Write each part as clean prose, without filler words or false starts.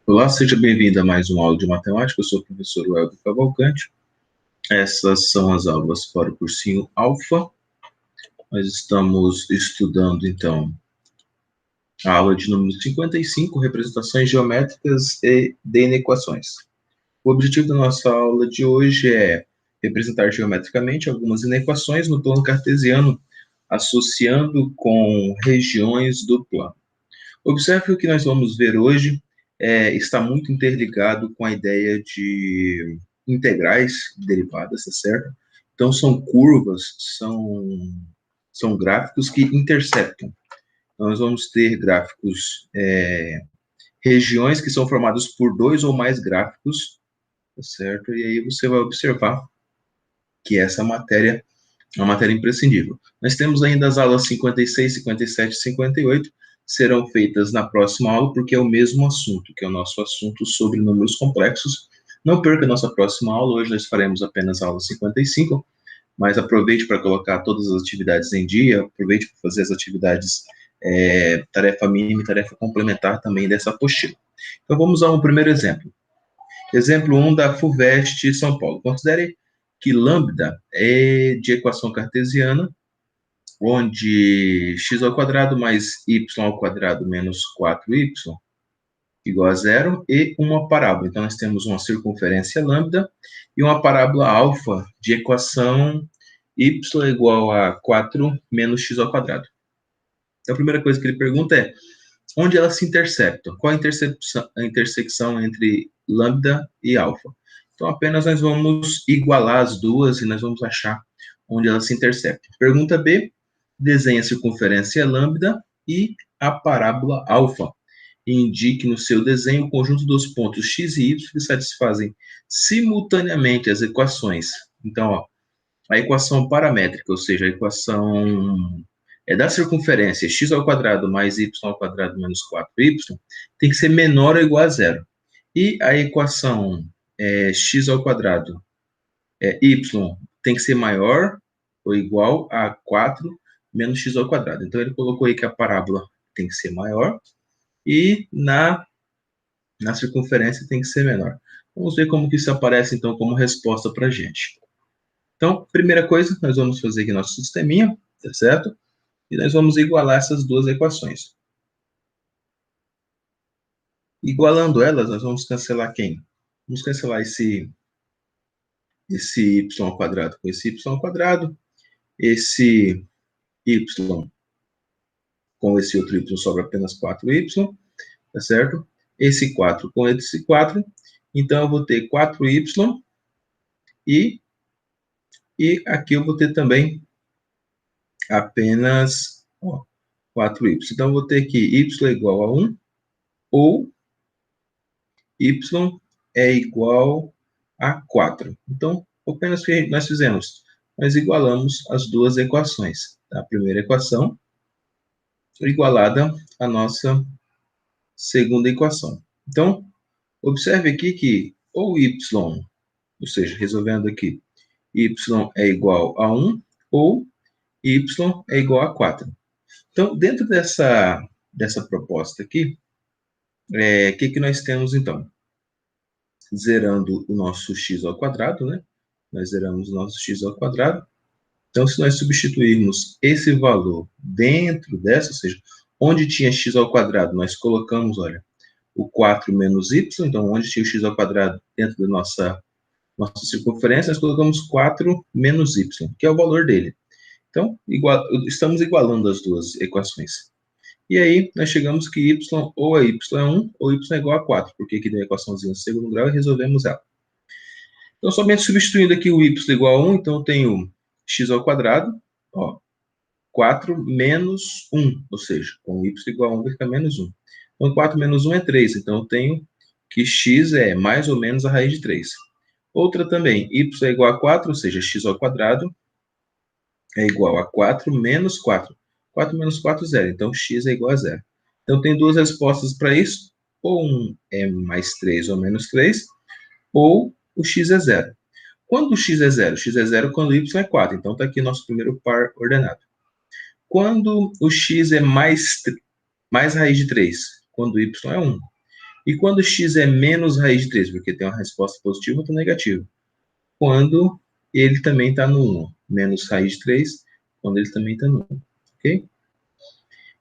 Olá, seja bem-vindo a mais uma aula de matemática. Eu sou o professor Welber Cavalcante. Essas são as aulas para o cursinho Alfa. Nós estamos estudando, então, a aula de número 55, representações geométricas e de inequações. O objetivo da nossa aula de hoje é representar geometricamente algumas inequações no plano cartesiano, associando com regiões do plano. Observe que o que nós vamos ver hoje está muito interligado com a ideia de integrais derivadas, tá certo? Então, são curvas, são gráficos que interceptam. Então, nós vamos ter gráficos, regiões que são formadas por dois ou mais gráficos, tá certo? E aí você vai observar que essa matéria é uma matéria imprescindível. Nós temos ainda as aulas 56, 57 e 58, serão feitas na próxima aula, porque é o mesmo assunto, que é o nosso assunto sobre números complexos. Não perca a nossa próxima aula, hoje nós faremos apenas a aula 55, mas aproveite para colocar todas as atividades em dia, aproveite para fazer as atividades tarefa mínima e tarefa complementar também dessa apostila. Então vamos a um primeiro exemplo. Exemplo 1 da FUVEST São Paulo. Considere que lambda é de equação cartesiana, onde x ao quadrado mais y ao quadrado menos 4y igual a zero, e uma parábola. Então, nós temos uma circunferência lambda e uma parábola alfa de equação y igual a 4 menos x ao quadrado. Então, a primeira coisa que ele pergunta é onde elas se interceptam? Qual a intersecção entre lambda e alfa? Então, apenas nós vamos igualar as duas e nós vamos achar onde elas se interceptam. Pergunta B, desenhe a circunferência lambda e a parábola alfa. E indique no seu desenho o conjunto dos pontos x e y que satisfazem simultaneamente as equações. Então, ó, a equação paramétrica, ou seja, a equação da circunferência x ao quadrado mais y ao quadrado menos 4y, tem que ser menor ou igual a zero. E a equação x ao quadrado y tem que ser maior ou igual a 4 menos x ao quadrado. Então, ele colocou aí que a parábola tem que ser maior e na circunferência tem que ser menor. Vamos ver como que isso aparece, então, como resposta para a gente. Então, primeira coisa, nós vamos fazer aqui nosso sisteminha, tá certo? E nós vamos igualar essas duas equações. Igualando elas, nós vamos cancelar quem? Vamos cancelar esse y ao quadrado com esse y ao quadrado, esse y com esse outro y sobra apenas 4y, tá certo? Esse 4 com esse 4, então eu vou ter 4y e aqui eu vou ter também apenas 4y. Então eu vou ter que y é igual a 1 ou y é igual a 4. Então, apenas o que nós fizemos? Nós igualamos as duas equações. A primeira equação igualada à nossa segunda equação. Então, observe aqui que ou y, ou seja, resolvendo aqui, y é igual a 1 ou y é igual a 4. Então, dentro dessa proposta aqui, o que nós temos então? Zerando o nosso x ao quadrado, né? Nós zeramos o nosso x ao quadrado. Então, se nós substituirmos esse valor dentro dessa, ou seja, onde tinha x ao quadrado, nós colocamos, olha, o 4 menos y, então onde tinha o x ao quadrado dentro da nossa circunferência, nós colocamos 4 menos y, que é o valor dele. Então, estamos igualando as duas equações. E aí, nós chegamos que y ou é y é 1 ou y é igual a 4, porque aqui deu a equaçãozinha de segundo grau e resolvemos ela. Então, somente substituindo aqui o y igual a 1, então eu tenho x ao quadrado, ó, 4 menos 1, ou seja, com y igual a 1 vai ficar menos 1. Então, 4 menos 1 é 3, então eu tenho que x é mais ou menos a raiz de 3. Outra também, y é igual a 4, ou seja, x ao quadrado é igual a 4 menos 4. 4 menos 4, 0. Então, x é igual a 0. Então, tem duas respostas para isso. Ou 1 é mais 3 ou menos 3, ou o x é 0. Quando o x é 0? X é 0 quando o y é 4. Então, está aqui nosso primeiro par ordenado. Quando o x é mais raiz de 3? Quando o y é 1. E quando x é menos raiz de 3, porque tem uma resposta positiva ou outra negativa. Quando ele também está no 1. Menos raiz de 3, quando ele também está no 1. Ok?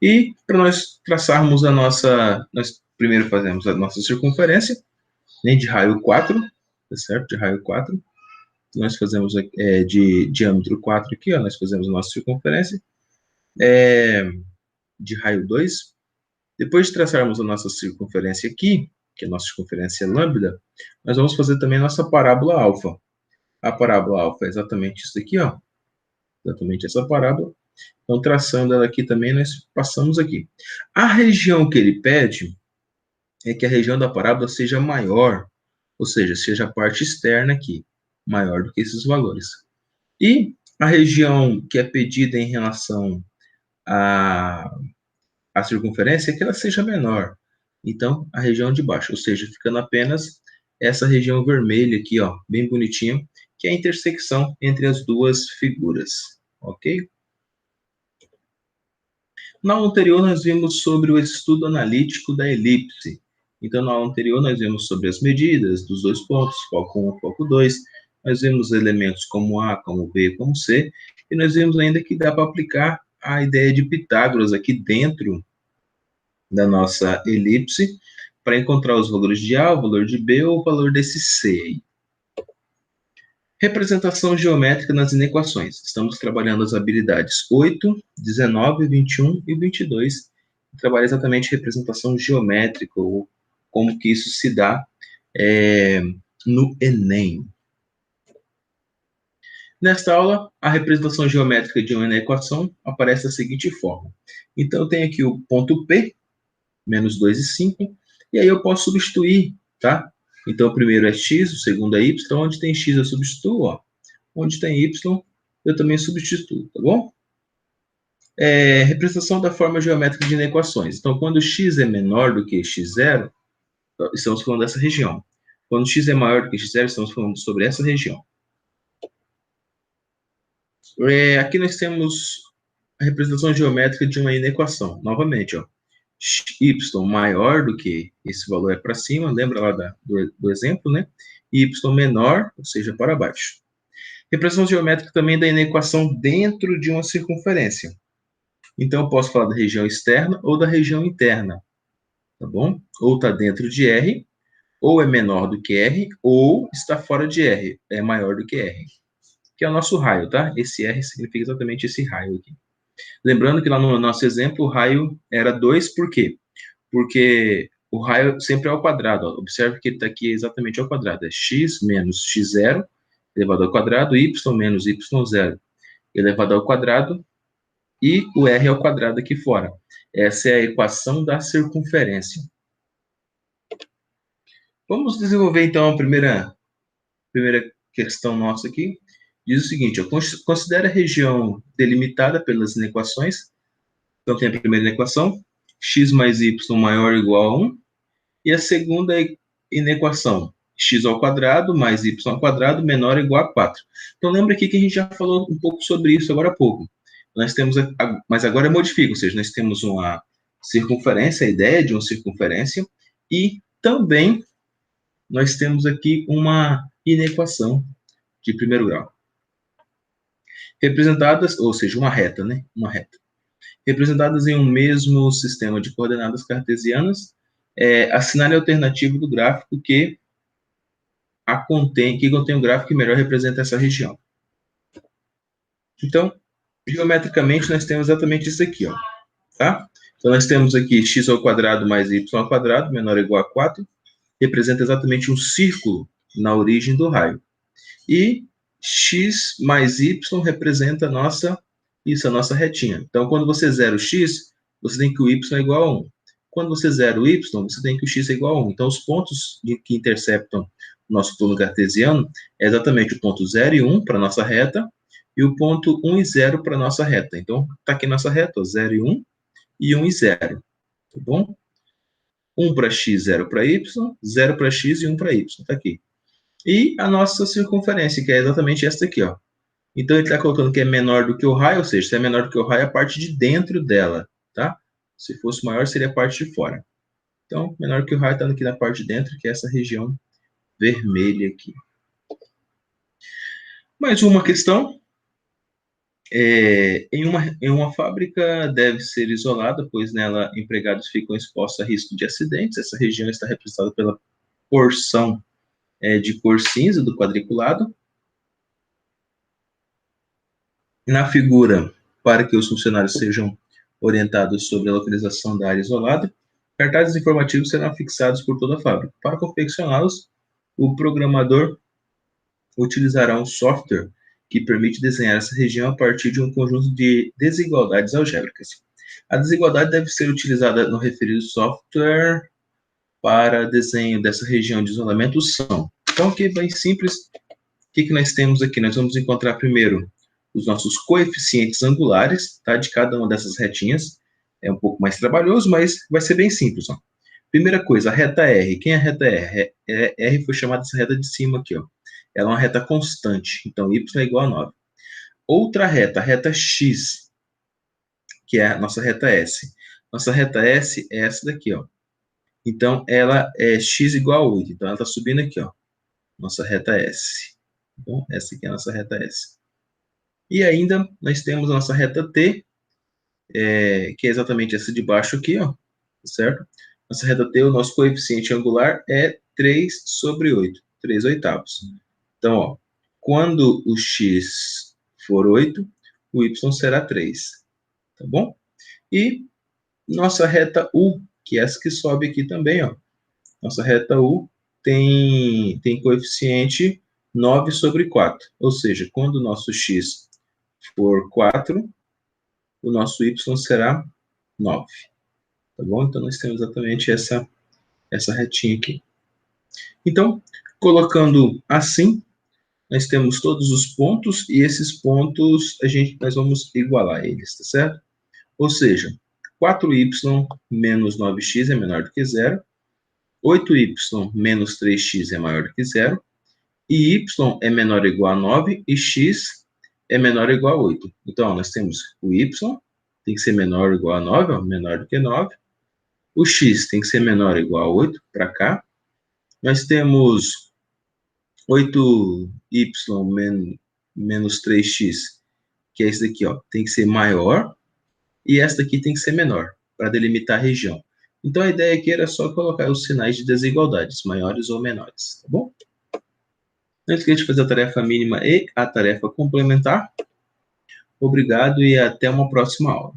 E para nós traçarmos a nossa... Nós primeiro fazemos a nossa circunferência, né, de raio 4, tá certo? De raio 4. Nós fazemos de diâmetro 4 aqui, ó, nós fazemos a nossa circunferência. De raio 2. Depois de traçarmos a nossa circunferência aqui, que é a nossa circunferência lambda, nós vamos fazer também a nossa parábola alfa. A parábola alfa é exatamente isso aqui, ó. Exatamente essa parábola. Então, traçando ela aqui também, nós passamos aqui. A região que ele pede é que a região da parábola seja maior, ou seja, seja a parte externa aqui, maior do que esses valores. E a região que é pedida em relação à circunferência é que ela seja menor. Então, a região de baixo, ou seja, ficando apenas essa região vermelha aqui, ó, bem bonitinha, que é a intersecção entre as duas figuras, ok? Na aula anterior, nós vimos sobre o estudo analítico da elipse. Então, na aula anterior, nós vimos sobre as medidas dos dois pontos, foco 1 e foco 2. Nós vimos elementos como A, como B, como C. E nós vimos ainda que dá para aplicar a ideia de Pitágoras aqui dentro da nossa elipse para encontrar os valores de A, o valor de B ou o valor desse C. Representação geométrica nas inequações. Estamos trabalhando as habilidades 8, 19, 21 e 22. Trabalhar exatamente representação geométrica, ou como que isso se dá no Enem. Nesta aula, a representação geométrica de uma inequação aparece da seguinte forma. Então, eu tenho aqui o ponto P, menos 2 e 5, e aí eu posso substituir, tá? Então, o primeiro é x, o segundo é y, onde tem x eu substituo, ó. Onde tem y, eu também substituo, tá bom? Representação da forma geométrica de inequações. Então, quando x é menor do que x0, estamos falando dessa região. Quando x é maior do que x0, estamos falando sobre essa região. Aqui nós temos a representação geométrica de uma inequação. Novamente, ó, y maior do que esse valor é para cima, lembra lá do exemplo, né? Y menor, ou seja, para baixo. Representação geométrica também da inequação dentro de uma circunferência. Então, eu posso falar da região externa ou da região interna, tá bom? Ou está dentro de R, ou é menor do que R, ou está fora de R, é maior do que R. Que é o nosso raio, tá? Esse R significa exatamente esse raio aqui. Lembrando que lá no nosso exemplo, o raio era 2, por quê? Porque o raio sempre é ao quadrado. Ó. Observe que ele está aqui exatamente ao quadrado. É x menos x0 elevado ao quadrado, y menos y0 elevado ao quadrado, e o r ao quadrado aqui fora. Essa é a equação da circunferência. Vamos desenvolver, então, a primeira questão nossa aqui. Diz o seguinte, ó, considera a região delimitada pelas inequações. Então, tem a primeira inequação, x mais y maior ou igual a 1. E a segunda inequação, x ao quadrado mais y ao quadrado menor ou igual a 4. Então, lembra aqui que a gente já falou um pouco sobre isso agora há pouco. Nós temos, mas agora modifica, ou seja, nós temos uma circunferência, a ideia de uma circunferência, e também nós temos aqui uma inequação de primeiro grau. Representadas, ou seja, uma reta, né? Uma reta. Representadas em um mesmo sistema de coordenadas cartesianas, assinale a alternativa do gráfico que contém o gráfico que melhor representa essa região. Então, geometricamente, nós temos exatamente isso aqui, ó, tá? Então, nós temos aqui x ao quadrado mais y ao quadrado menor ou igual a 4, representa exatamente um círculo na origem do raio. E x mais y representa a nossa retinha. Então, quando você zera o x, você tem que o y é igual a 1. Quando você zera o y, você tem que o x é igual a 1. Então, os pontos que interceptam o nosso plano cartesiano é exatamente o ponto 0 e 1 para a nossa reta e o ponto 1 e 0 para a nossa reta. Então, está aqui nossa reta, ó, 0 e 1 e 1 e 0. Tá bom? 1 para x, 0 para y, 0 para x e 1 para y. Está aqui. E a nossa circunferência, que é exatamente esta aqui, ó. Então, ele está colocando que é menor do que o raio, ou seja, se é menor do que o raio, é a parte de dentro dela, tá? Se fosse maior, seria a parte de fora. Então, menor que o raio está aqui na parte de dentro, que é essa região vermelha aqui. Mais uma questão. Em uma fábrica deve ser isolada, pois nela empregados ficam expostos a risco de acidentes. Essa região está representada pela porção de cor cinza do quadriculado. Na figura, para que os funcionários sejam orientados sobre a localização da área isolada, cartazes informativos serão fixados por toda a fábrica. Para confeccioná-los, o programador utilizará um software que permite desenhar essa região a partir de um conjunto de desigualdades algébricas. A desigualdade deve ser utilizada no referido software para desenho dessa região de isolamento são. Então, aqui bem simples. O que nós temos aqui? Nós vamos encontrar primeiro os nossos coeficientes angulares, tá? De cada uma dessas retinhas. É um pouco mais trabalhoso, mas vai ser bem simples. Ó. Primeira coisa, a reta R. Quem é a reta R? R foi chamada essa reta de cima aqui. Ó. Ela é uma reta constante, então y é igual a 9. Outra reta, a reta x, que é a nossa reta S. Nossa reta S é essa daqui, ó. Então, ela é x igual a 8. Então, ela está subindo aqui, ó. Nossa reta S. Então, essa aqui é a nossa reta S. E ainda, nós temos a nossa reta T, que é exatamente essa de baixo aqui, ó. Certo? Nossa reta T, o nosso coeficiente angular é 3 sobre 8. 3 oitavos. Então, ó, quando o x for 8, o y será 3. Tá bom? E nossa reta U, que é essa que sobe aqui também, ó. Nossa reta U tem coeficiente 9 sobre 4. Ou seja, quando o nosso x for 4, o nosso y será 9. Tá bom? Então, nós temos exatamente essa retinha aqui. Então, colocando assim, nós temos todos os pontos e esses pontos nós vamos igualar eles, tá certo? Ou seja, 4y menos 9x é menor do que zero, 8y menos 3x é maior do que zero, e y é menor ou igual a 9 e x é menor ou igual a 8. Então, ó, nós temos o y tem que ser menor ou igual a 9, ó, menor do que 9. O x tem que ser menor ou igual a 8, para cá. Nós temos 8y menos 3x, que é esse daqui, ó, tem que ser maior, e esta aqui tem que ser menor, para delimitar a região. Então, a ideia aqui era só colocar os sinais de desigualdades, maiores ou menores, tá bom? Não esqueça de fazer a tarefa mínima e a tarefa complementar. Obrigado e até uma próxima aula.